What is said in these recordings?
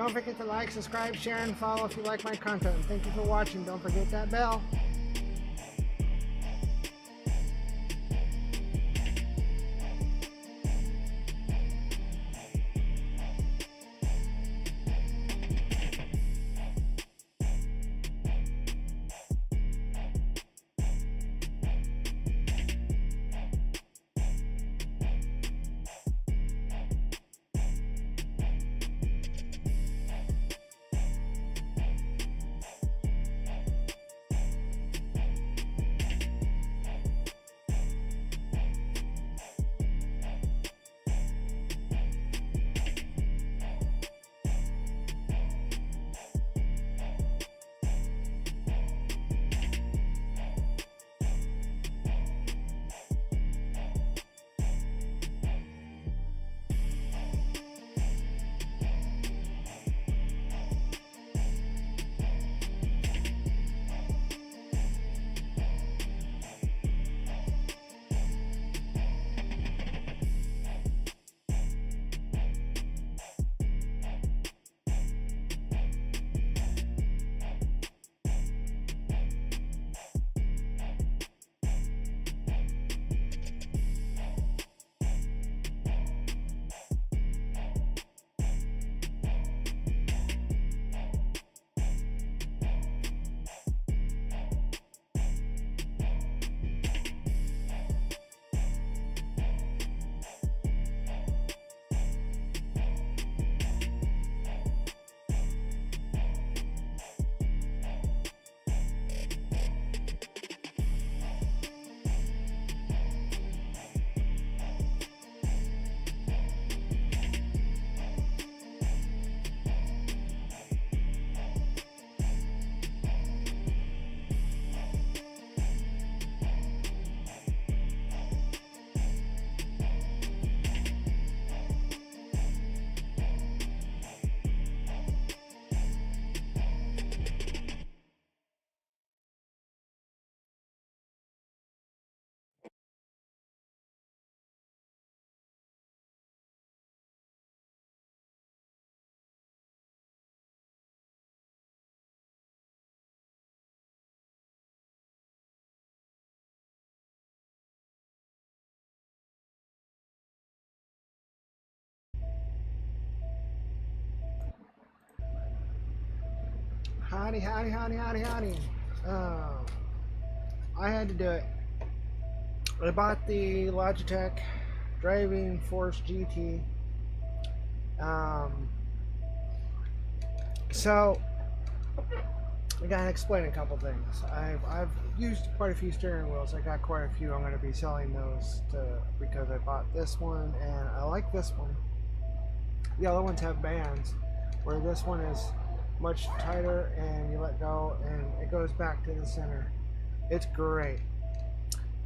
Don't forget to like, subscribe, share, and follow if you like my content. Thank you for watching. Don't forget that bell. Howdy, howdy, howdy, howdy, howdy. I had to do it. I bought the Logitech Driving Force GT. So I gotta explain a couple things. I've used quite a few steering wheels. I got quite a few. I'm gonna be selling those because I bought this one and I like this one. The other ones have bands, where this one is much tighter and you let go and it goes back to the center. It's great.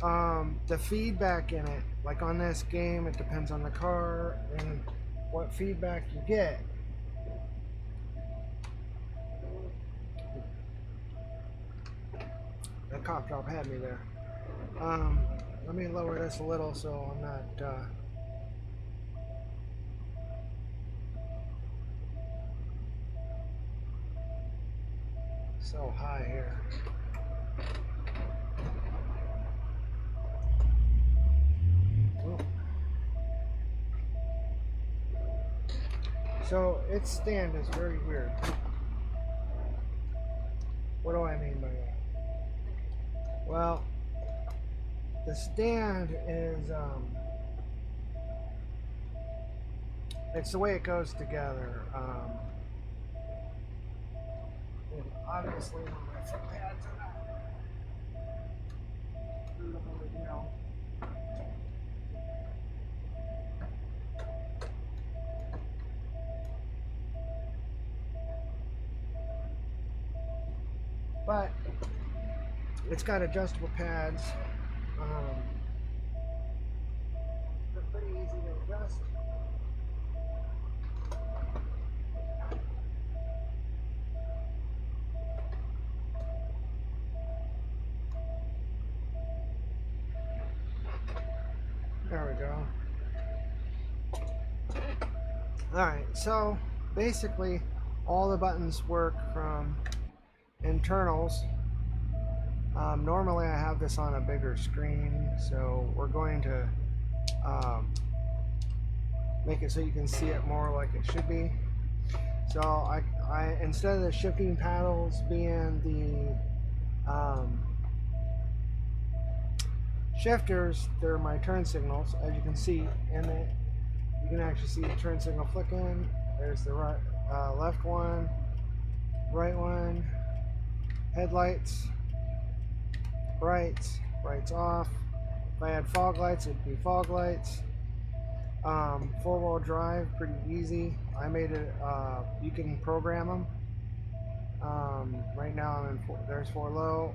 The feedback in it, like on this game, it depends on the car and what feedback you get. The cop drop had me there. Let me lower this a little so I'm not so high here. Ooh. So its stand is very weird. What do I mean by that? Well, the stand is it's the way it goes together. And obviously when my foot pads are not, you know. But it's got adjustable pads. They're pretty easy to adjust. There we go. Alright, so basically all the buttons work from internals. Normally I have this on a bigger screen, so we're going to make it so you can see it more like it should be. So I instead of the shifting paddles being the shifters, they're my turn signals, as you can see, and you can actually see the turn signal flicking. There's the right, left one, right one, headlights, brights, brights off. If I had fog lights, it'd be fog lights. Four-wheel drive, pretty easy. I made it, you can program them. Right now I'm in there's 4 low,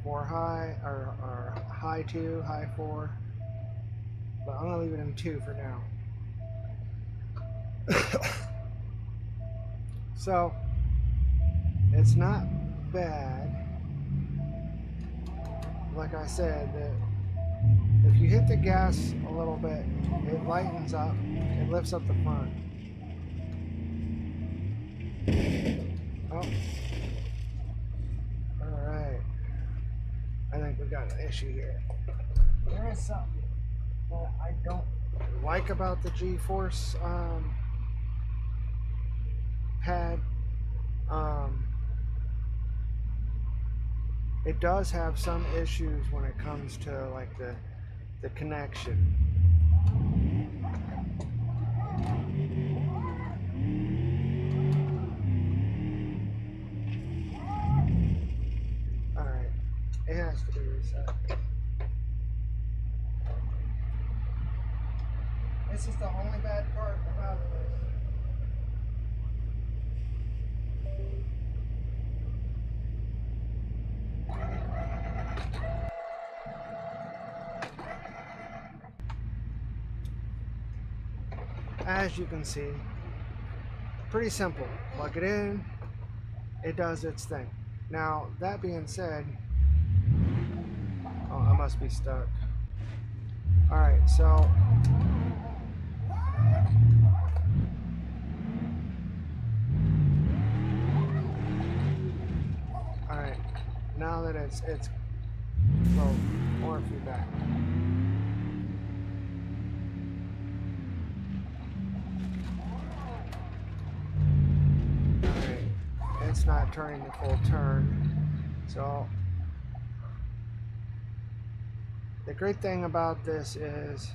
4 high, or high 2, high 4. But I'm gonna leave it in 2 for now. So it's not bad. Like I said, that if you hit the gas a little bit, it lightens up, it lifts up the front. Oh, all right. I think we got an issue here. There is something that I don't like about the G-Force pad. It does have some issues when it comes to like the connection. All right, it has to be reset. This is the only bad part about this. As you can see, pretty simple. Plug it in, it does its thing. Now, that being said, oh, I must be stuck. Alright, so alright, now that it's well, more feedback. It's not turning the full turn. So the great thing about this is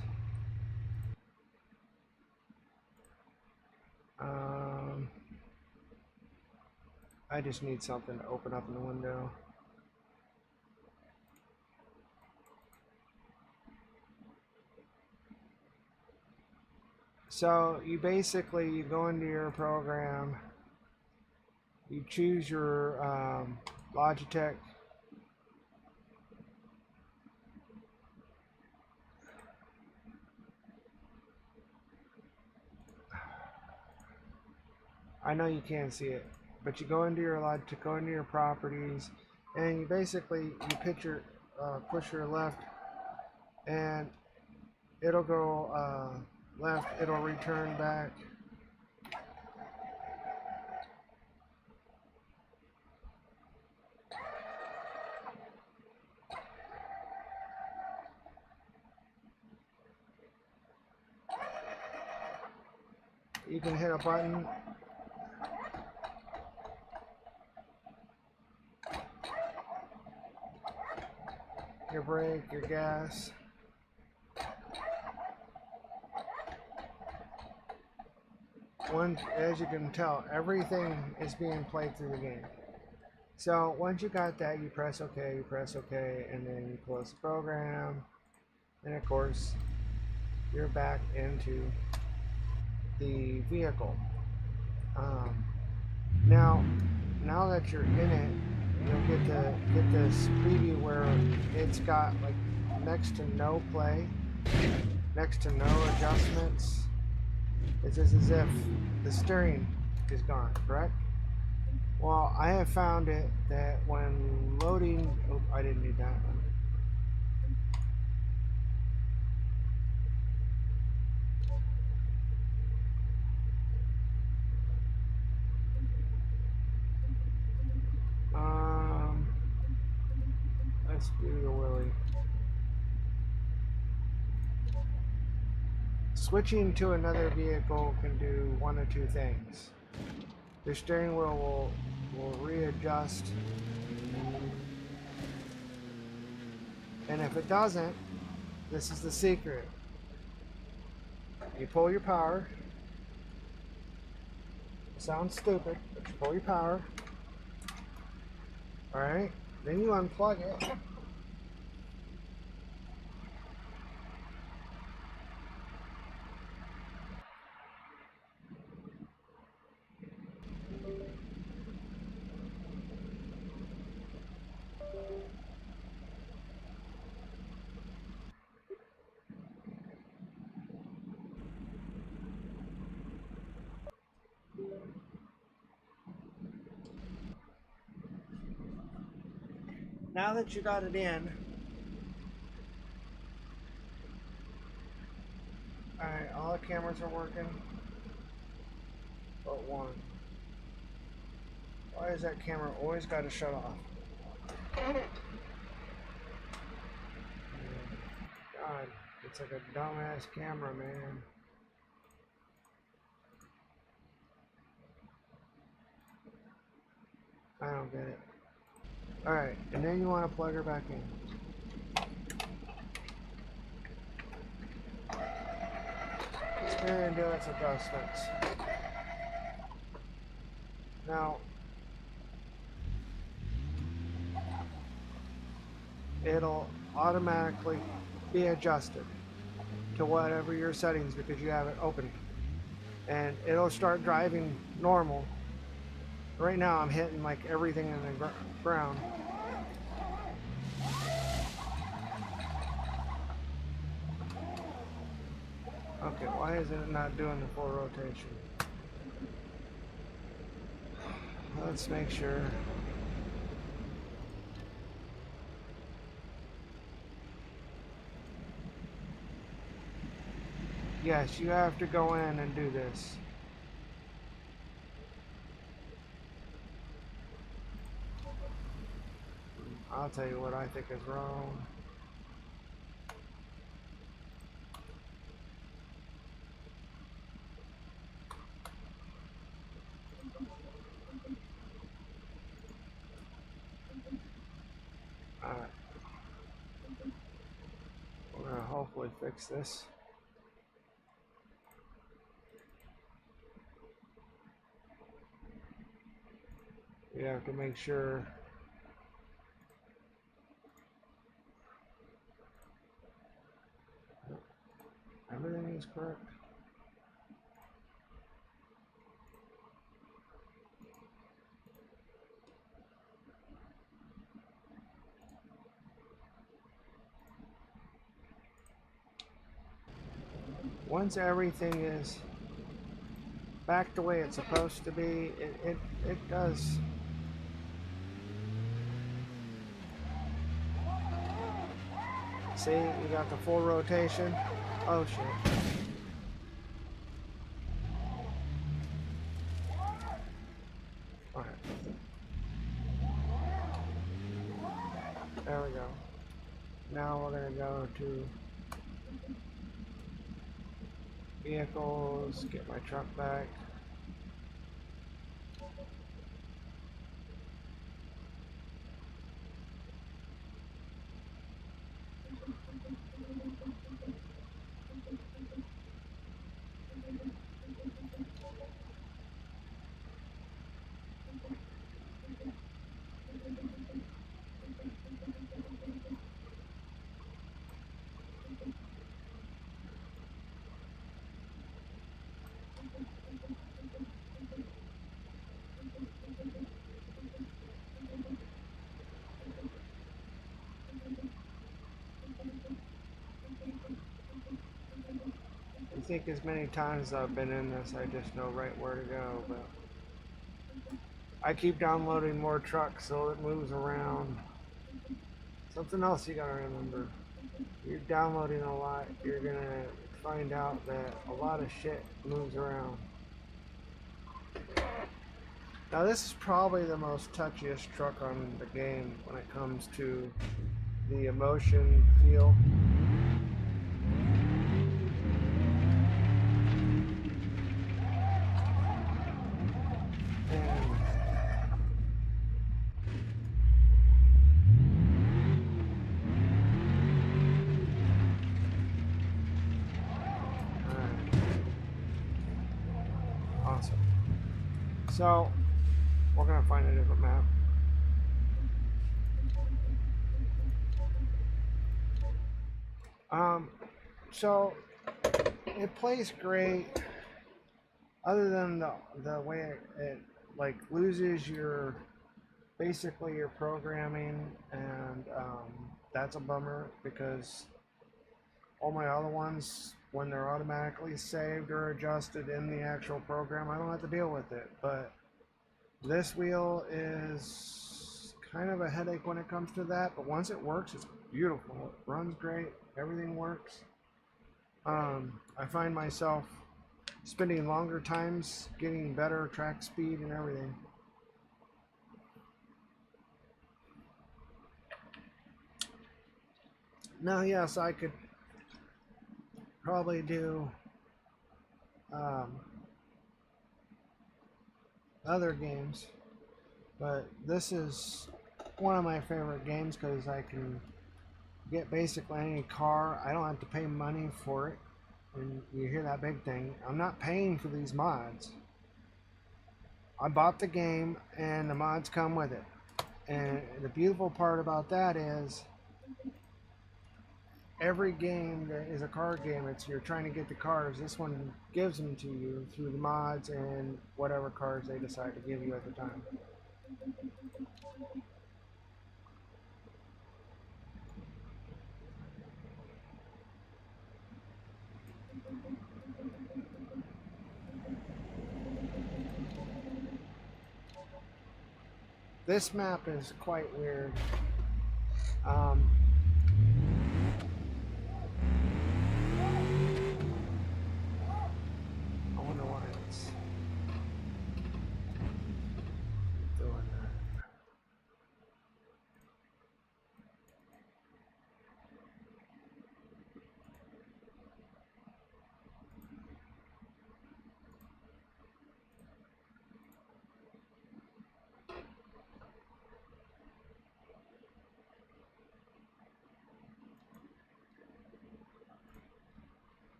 I just need something to open up in the window. So you basically go into your program, you choose your logitech, I know you can't see it, but you go into your logitech, go into your properties, and you basically push your left, and it'll go left, it'll return back. You can hit a button. Your brake, your gas. As you can tell, everything is being played through the game. So once you got that, you press OK, and then you close the program, and of course you're back into the vehicle. Now that you're in it, you'll get this preview where it's got like next to no play, next to no adjustments. It's just as if the steering is gone, correct? Well, I have found it that when loading, oh, I didn't need that one. let's do the Willy. Switching to another vehicle can do one of two things. Your steering wheel will readjust, and if it doesn't, this is the secret. You pull your power. It sounds stupid, but you pull your power. Alright, then you unplug it. Now that you got it in, alright, all the cameras are working but one. Why is that camera always got to shut off? God, it's like a dumbass camera, man. I don't get it. Alright, and then you want to plug her back in. Spin and do its adjustments. Now, it'll automatically be adjusted to whatever your settings because you have it open. And it'll start driving normal. Right now I'm hitting like everything in the ground. Okay, why is it not doing the full rotation? Let's make sure. Yes, you have to go in and do this. I'll tell you what I think is wrong. Alright. We're gonna hopefully fix this. You have to make sure everything is correct. Once everything is back the way it's supposed to be, it does. See, you got the full rotation. Oh shit. Okay. There we go. Now we're gonna go to vehicles, get my truck back. I think as many times as I've been in this, I just know right where to go, but I keep downloading more trucks so it moves around. Something else you gotta remember, you're downloading a lot, you're gonna find out that a lot of shit moves around. Now this is probably the most touchiest truck on the game when it comes to the emotion feel. And awesome. So we're gonna find a different map. So it plays great, other than the way it like loses your basically your programming, and that's a bummer because all my other ones, when they're automatically saved or adjusted in the actual program, I don't have to deal with it. But this wheel is kind of a headache when it comes to that, but once it works, it's beautiful. It runs great, everything works. I find myself spending longer times getting better track speed and everything. Now, yes, I could probably do other games, but this is one of my favorite games because I can get basically any car. I don't have to pay money for it. And you hear that big thing, I'm not paying for these mods. I bought the game and the mods come with it. And the beautiful part about that is every game that is a card game, it's you're trying to get the cars. This one gives them to you through the mods and whatever cars they decide to give you at the time. This map is quite weird. I wonder why it's doing that.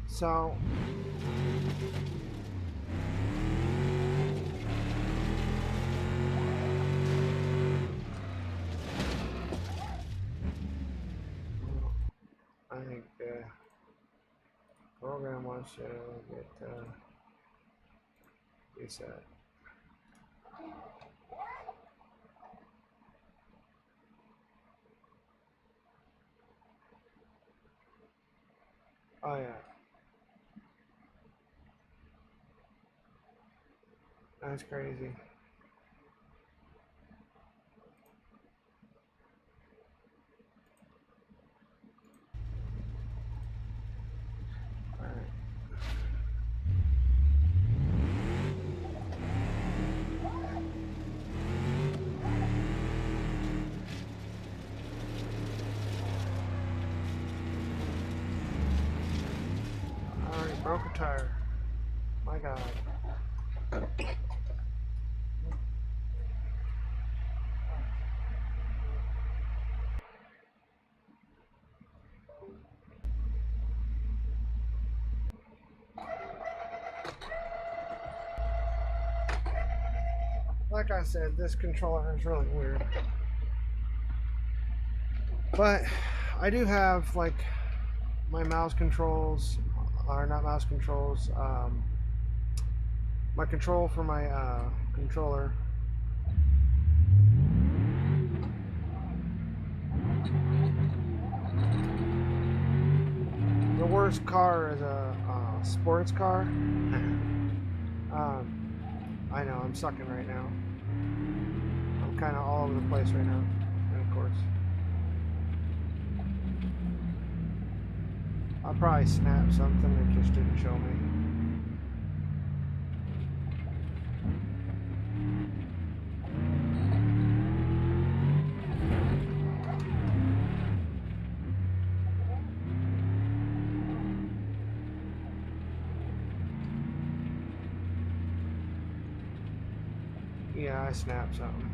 So I think the program wants you to get reset. Oh yeah, that's crazy. All right. I already broke a tire. My God. Like I said, this controller is really weird. But I do have like my mouse controls, or not mouse controls, my control for my controller. The worst car is a sports car. I know, I'm sucking right now. I'm kind of all over the place right now. And of course, I'll probably snap something that just didn't show me. Yeah, I snapped something.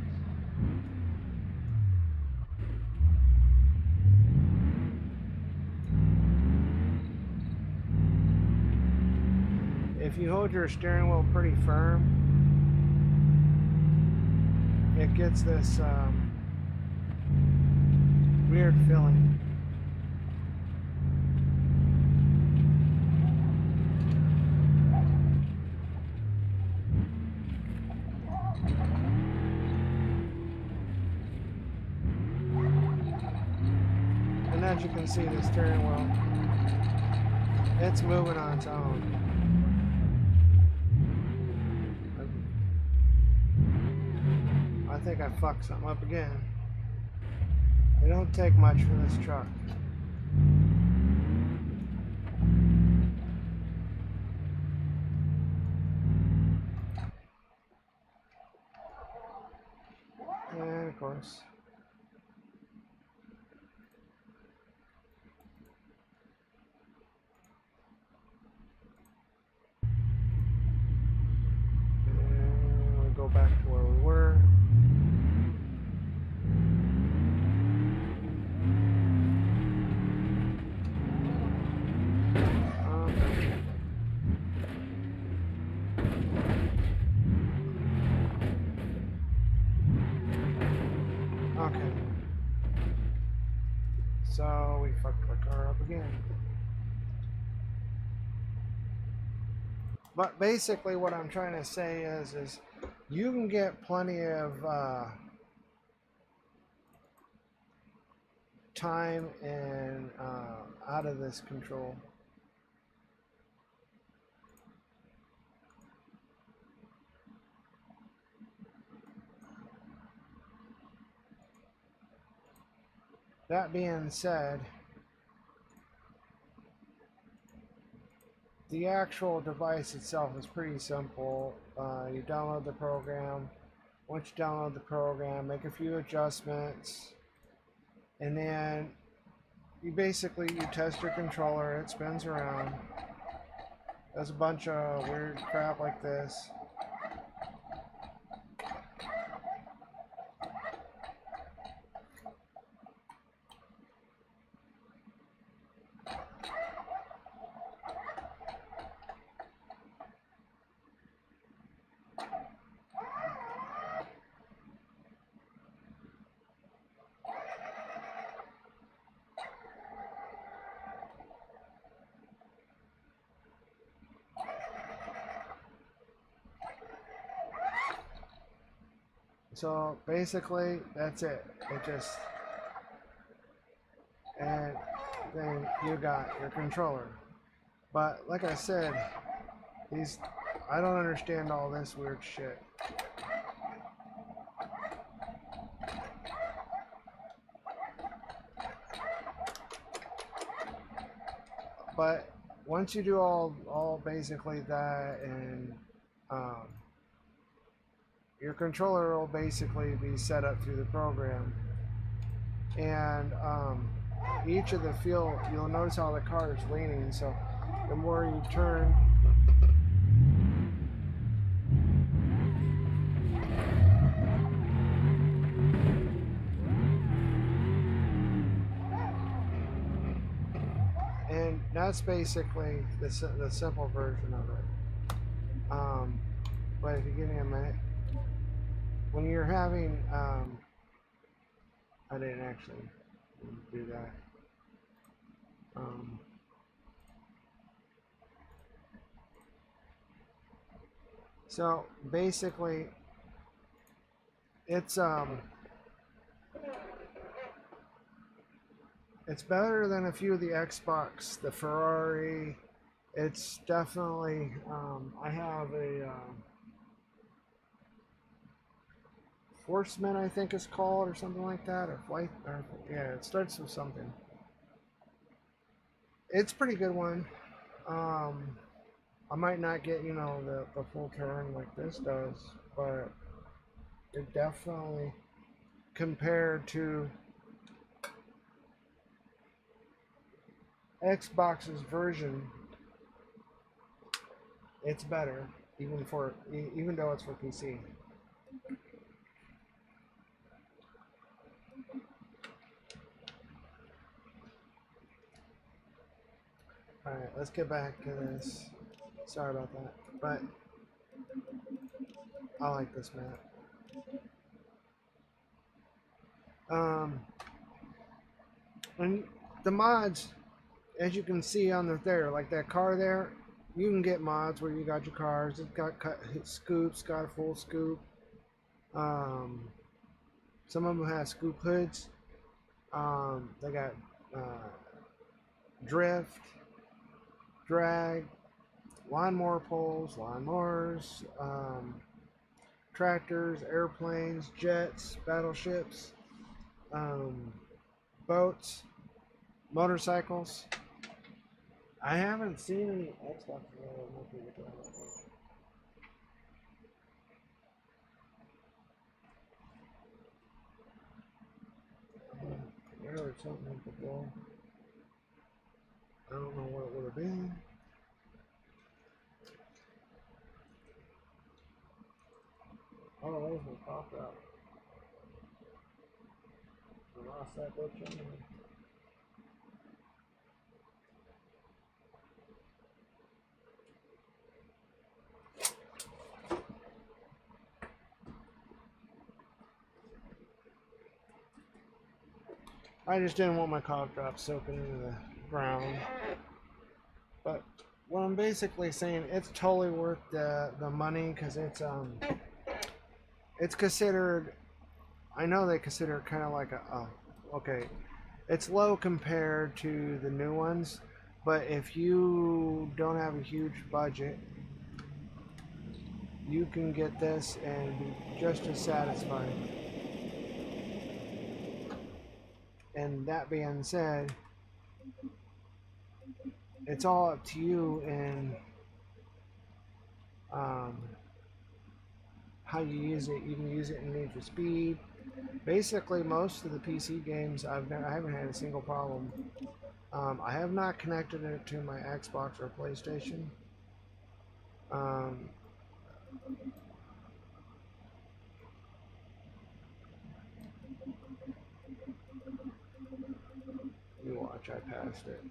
If you hold your steering wheel pretty firm, it gets this weird feeling. And as you can see, the steering wheel, it's moving on its own. I think I fucked something up again. It don't take much for this truck. And of course, and we'll go back to where we were. Okay. So we fucked our car up again. But basically what I'm trying to say is you can get plenty of time and out of this control. That being said, the actual device itself is pretty simple. You download the program. Once you download the program, make a few adjustments, and then you test your controller. It spins around. Does a bunch of weird crap like this. So basically, that's it. And then you got your controller. But like I said, I don't understand all this weird shit. But once you do all basically that, and your controller will basically be set up through the program, and each of the field, you'll notice how the car is leaning. So the more you turn, and that's basically the simple version of it. But if you give me a minute, when you're having, I didn't actually do that. So basically, it's better than a few of the Xbox, the Ferrari. It's definitely, I have a Horseman, I think it's called, or something like that, or Flight, or yeah, it starts with something. It's a pretty good one. I might not get, the full turn like this does, but it definitely, compared to Xbox's version, it's better, even though it's for PC. Alright, let's get back to this. Sorry about that. But I like this map. And the mods, as you can see on there, like that car there, you can get mods where you got your cars. It's got scoops, got a full scoop. Some of them have scoop hoods. They got drift, drag, lawnmower poles, lawnmowers, tractors, airplanes, jets, battleships, boats, motorcycles. I haven't seen any Xbox. There was something before. I don't know what it would have been. Oh, those will pop out. I lost that bitch anyway. I just didn't want my cough drop soaking into the ground. But what I'm basically saying, it's totally worth the money, because it's considered, I know they consider it kind of like okay, it's low compared to the new ones, but if you don't have a huge budget, you can get this and be just as satisfied. And that being said, it's all up to you and how you use it. You can use it in Need for Speed. Basically, most of the PC games I haven't had a single problem. I have not connected it to my Xbox or PlayStation. You watch, I passed it.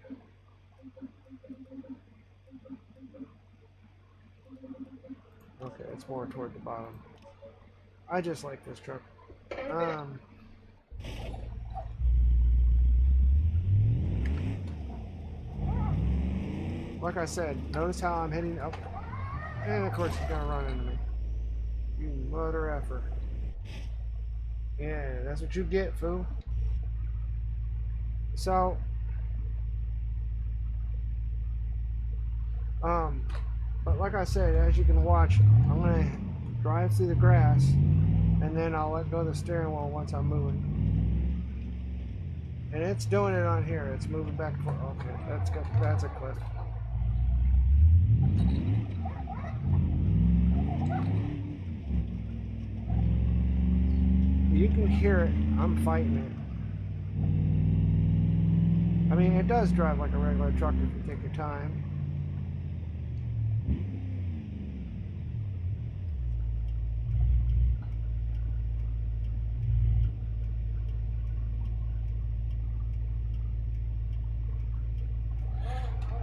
Okay, it's more toward the bottom. I just like this truck. Like I said, notice how I'm hitting up, and of course he's gonna run into me. You mother effer. Yeah, that's what you get, fool. So, but like I said, as you can watch, I'm gonna drive through the grass, and then I'll let go of the steering wheel once I'm moving. And it's doing it on here. It's moving back and forth. Okay, that's good. That's a clip. You can hear it. I'm fighting it. I mean, it does drive like a regular truck if you take your time.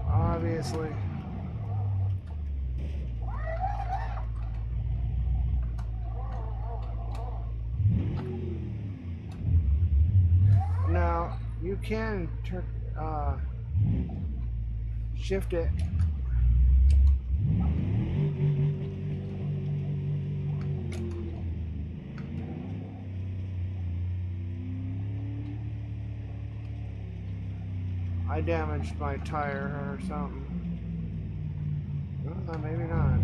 Obviously. Now, you can shift it. I damaged my tire or something. Maybe not.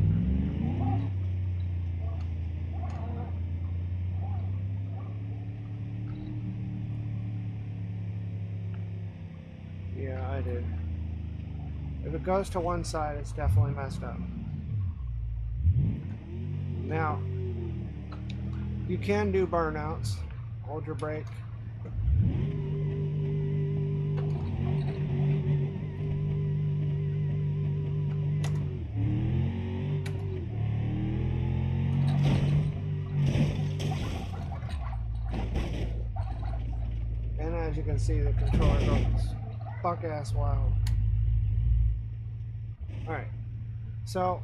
Yeah, I did. If it goes to one side, it's definitely messed up. Now, you can do burnouts. Hold your brake. you can see, the controller goes fuck ass wild. Alright, so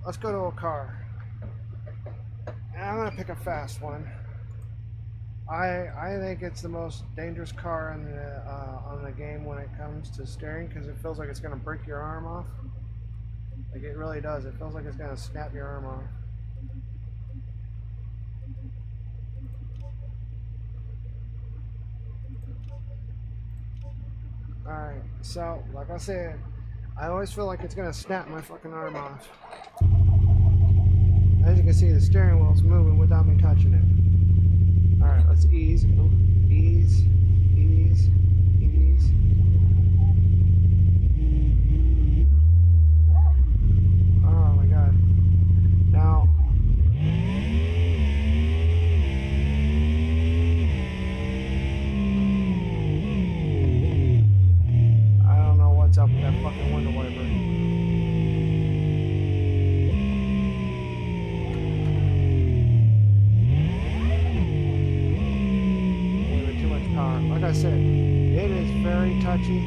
let's go to a car. And I'm gonna pick a fast one. I think it's the most dangerous car on the game when it comes to steering, because it feels like it's gonna break your arm off. Like it really does. It feels like it's gonna snap your arm off. Alright, so like I said, I always feel like it's gonna snap my fucking arm off. As you can see, the steering wheel's moving without me touching it. Alright, let's ease. Ooh, ease, ease, ease. Oh my god. Now, I don't know what's up with that fucking window wiper. Like I said, it is very touchy.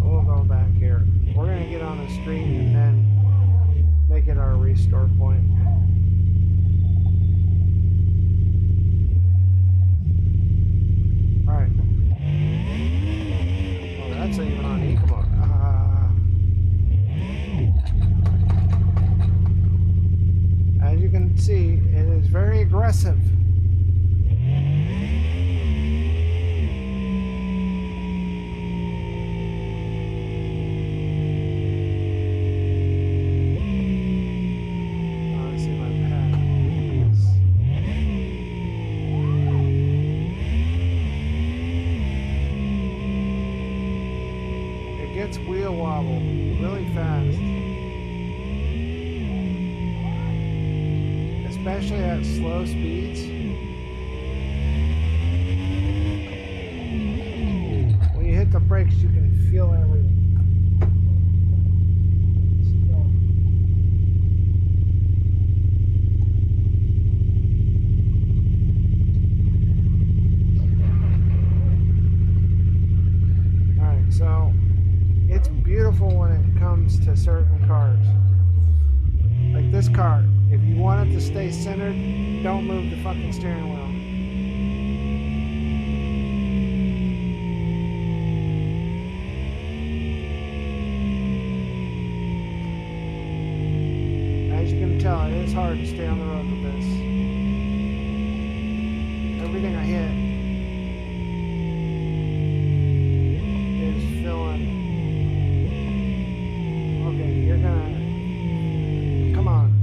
We'll go back here. We're going to get on the street and then make it our restore point. Alright. Oh, that's even on eco mode. As you can see, it is very aggressive. Let's see my path. It gets wheel wobble really fast. Especially at slow speeds. When you hit the brakes, you can feel everything. Alright, so it's beautiful when it comes to certain cars. Like this car. If you want it to stay centered, don't move the fucking steering wheel. As you can tell, it is hard to stay on the road with this. Everything I hit is filling. Okay, you're gonna... Come on.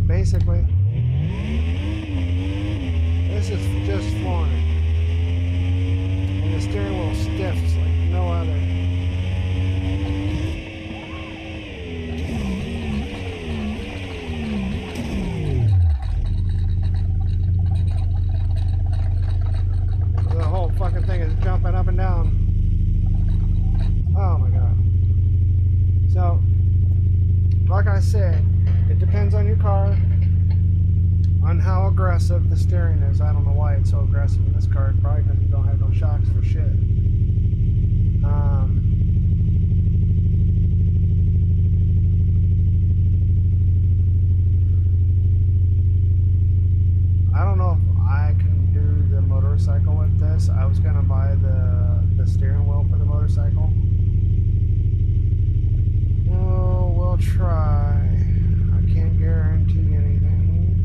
Basically, this is just flooring it. And the steering wheel stiffs like no other. The whole fucking thing is jumping up and down. Oh my god. So, like I said, it depends on your car, on how aggressive the steering is. I don't know why it's so aggressive in this car. Probably because you don't have no shocks for shit. I don't know if I can do the motorcycle with this. I was gonna buy the steering wheel for the motorcycle. I'll try. I can't guarantee anything.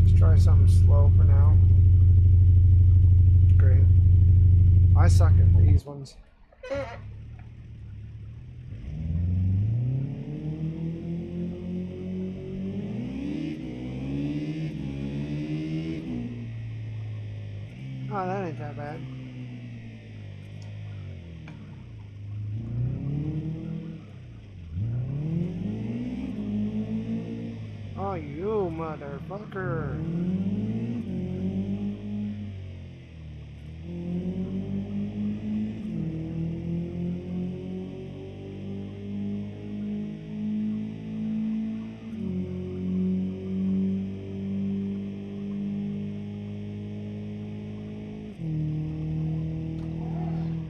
Let's try something slow for now. Great. I suck at these ones. Oh, that ain't that bad. Oh, you motherfucker.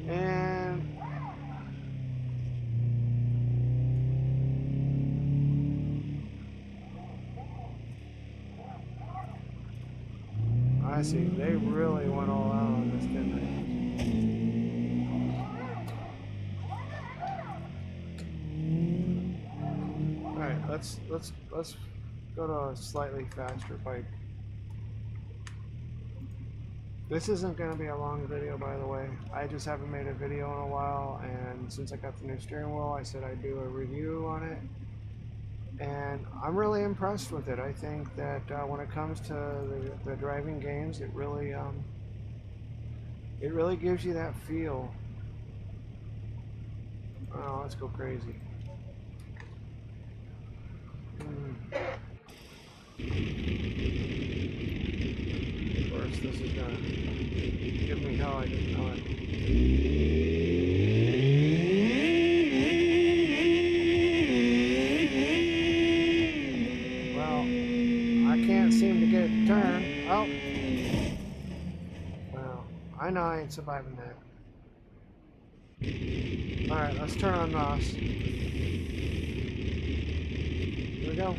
And I see, they really went all out on this, didn't they? Alright, let's go to a slightly faster bike. This isn't going to be a long video, by the way. I just haven't made a video in a while, and since I got the new steering wheel, I said I'd do a review on it. And I'm really impressed with it. I think that when it comes to the driving games, it really gives you that feel. Oh, let's go crazy. Of course, this is gonna give me hell. I didn't know it. Well, I can't seem to get it to turn. Oh. Well, I know I ain't surviving that. Alright, let's turn on NOS. Here we go.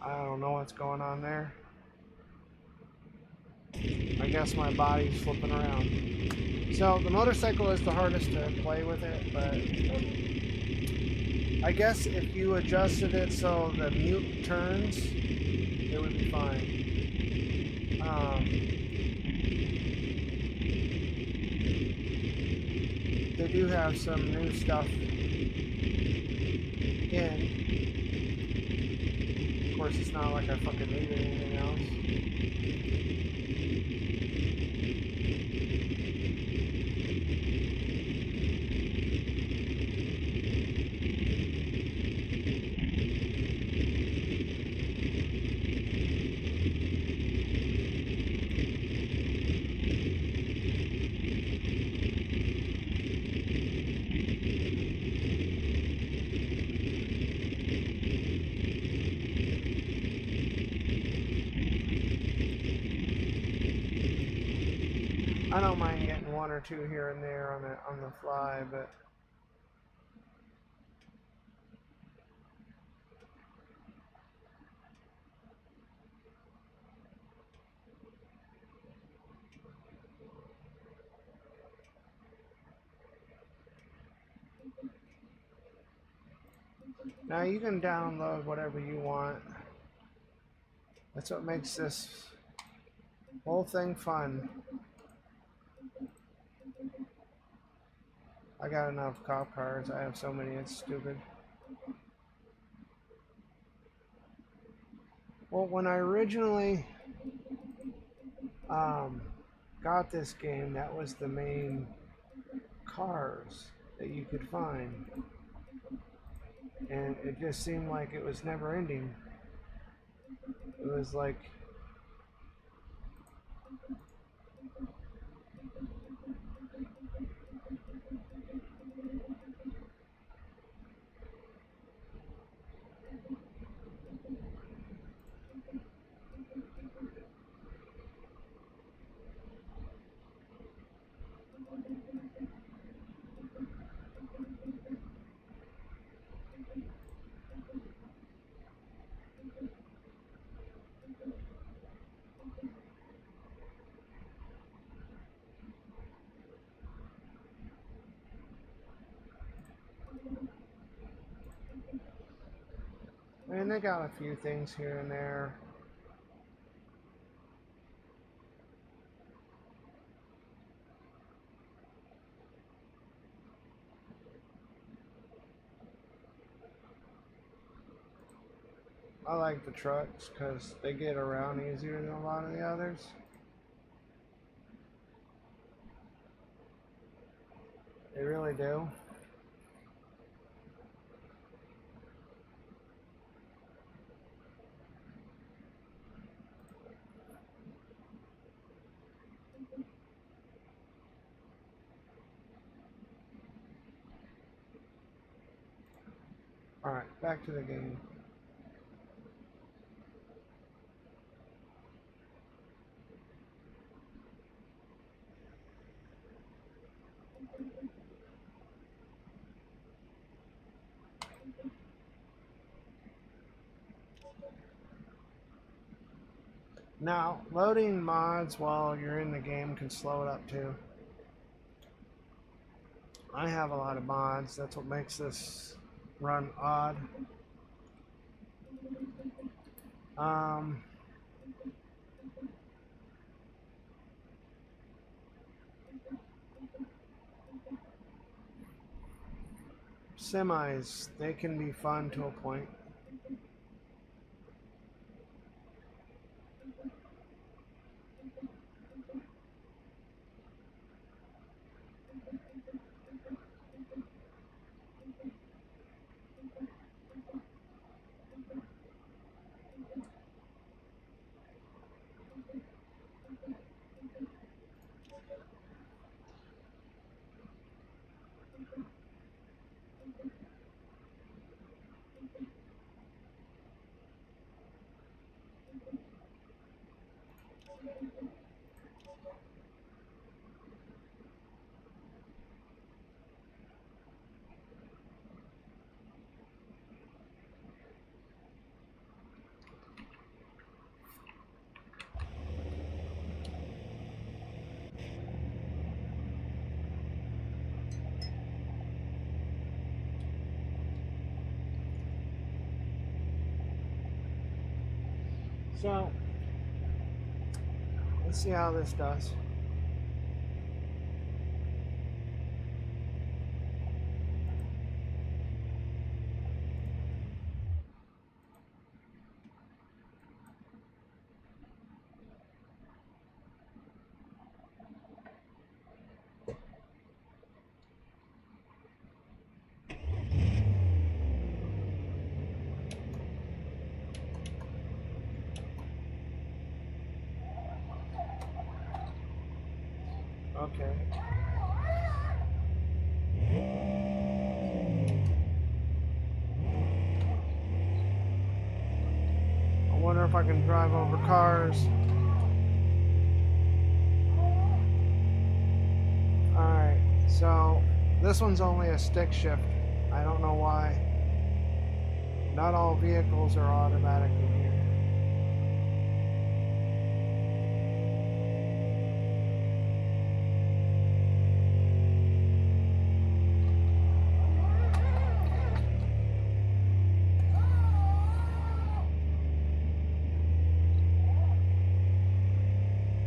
I don't know what's going on there. I guess my body's flipping around. So the motorcycle is the hardest to play with it, but I guess if you adjusted it so the mute turns, it would be fine. They do have some new stuff in. Of course, it's not like I fucking need anything else. I don't mind getting one or two here and there on the fly, but now you can download whatever you want. That's what makes this whole thing fun. I got enough cop cars. I have so many, it's stupid. Well, when I originally got this game, that was the main cars that you could find. And it just seemed like it was never ending. It was like they got a few things here and there. I like the trucks because they get around easier than a lot of the others. They really do. Alright, back to the game. Now, loading mods while you're in the game can slow it up too. I have a lot of mods, that's what makes this run odd. Semis, they can be fun to a point. So, let's see how this does. Okay. I wonder if I can drive over cars. Alright, so this one's only a stick shift. I don't know why. Not all vehicles are automatic in here.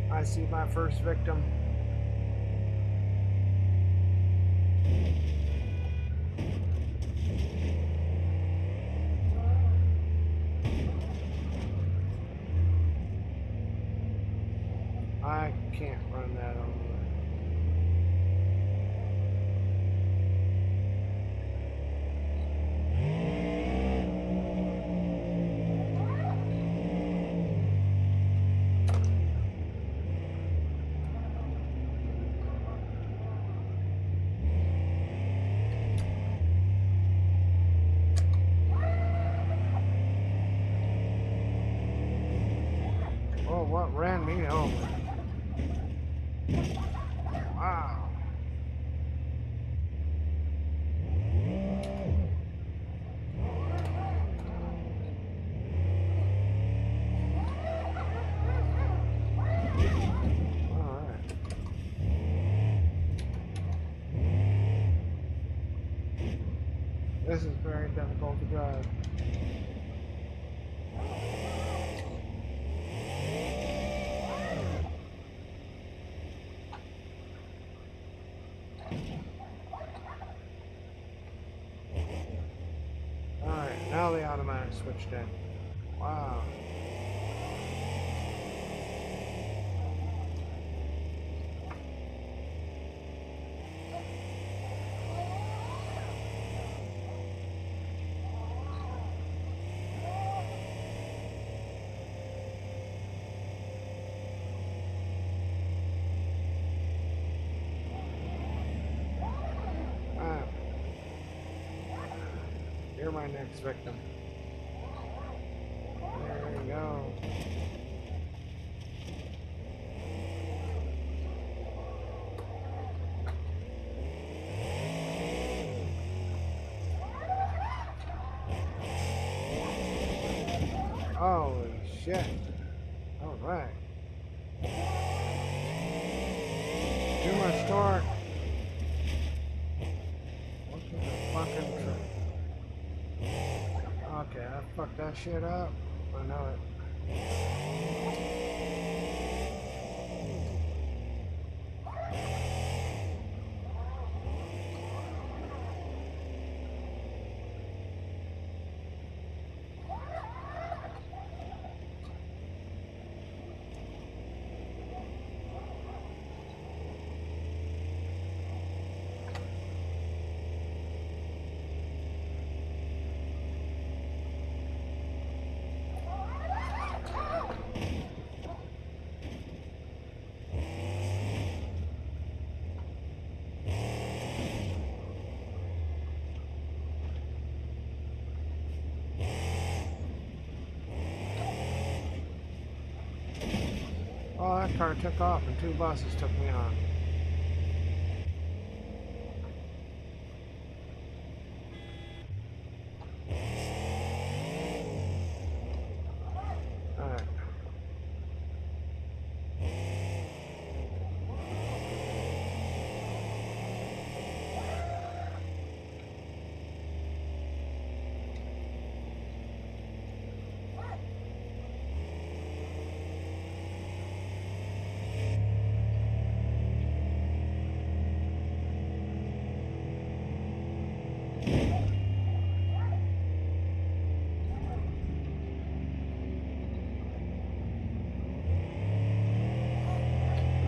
I see my first victim. I can't run that over. Oh, what ran me over? Wow. Alright. This is very difficult to drive. Alright, now the automatic switched in. Wow. You're my next victim. There we go. Holy shit. Alright. Too much torque. What the fucking truck? Okay, I fucked that shit up. I know it. Oh, that car took off and two buses took me on. Alright.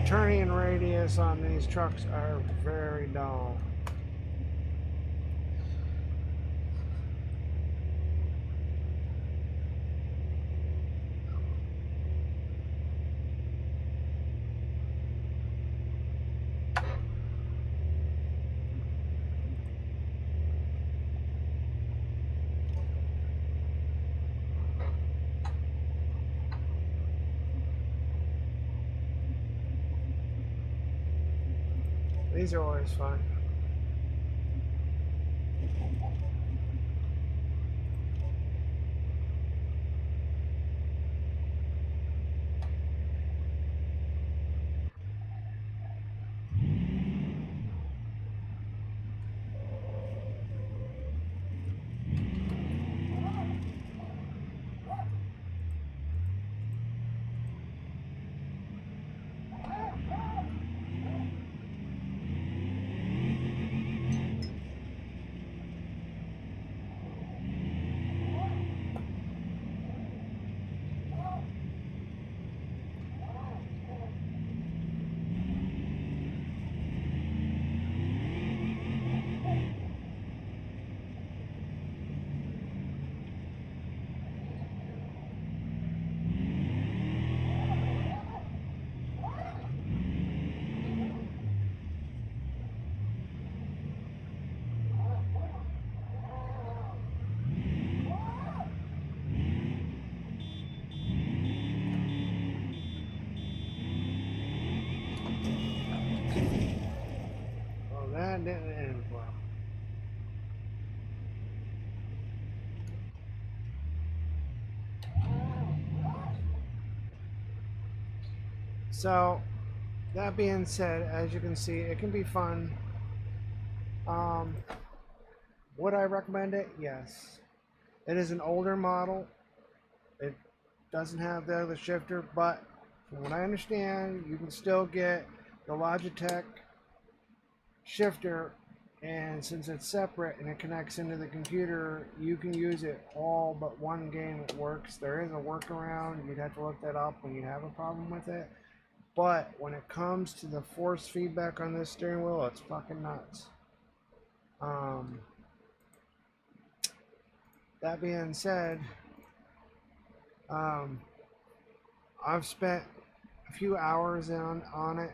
Turning radius on these trucks are very dull. These are always fun. That didn't end well. So, that being said, as you can see, it can be fun. Would I recommend it? Yes. It is an older model. It doesn't have the other shifter, but from what I understand, you can still get the Logitech shifter, and since it's separate and it connects into the computer, you can use it all but one game. It works. There is a workaround. You'd have to look that up when you have a problem with it. But when it comes to the force feedback on this steering wheel, it's fucking nuts. That being said, I've spent a few hours on it,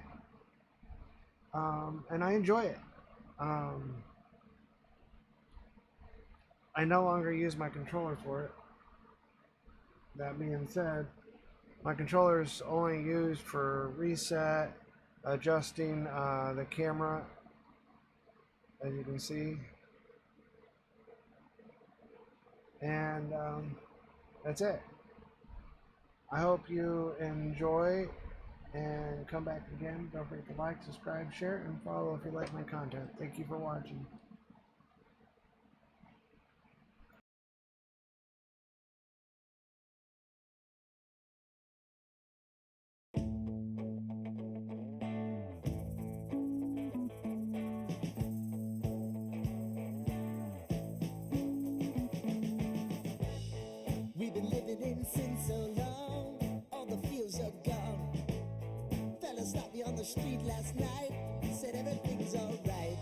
and I enjoy it. I no longer use my controller for it. That being said, my controller is only used for reset, adjusting the camera, as you can see, and that's it. I hope you enjoy and come back again. Don't forget to like, subscribe, share, and follow if you like my content. Thank you for watching. We've been living in sin so long, all the feels are gone. Fella stopped me on the street last night, said everything's alright.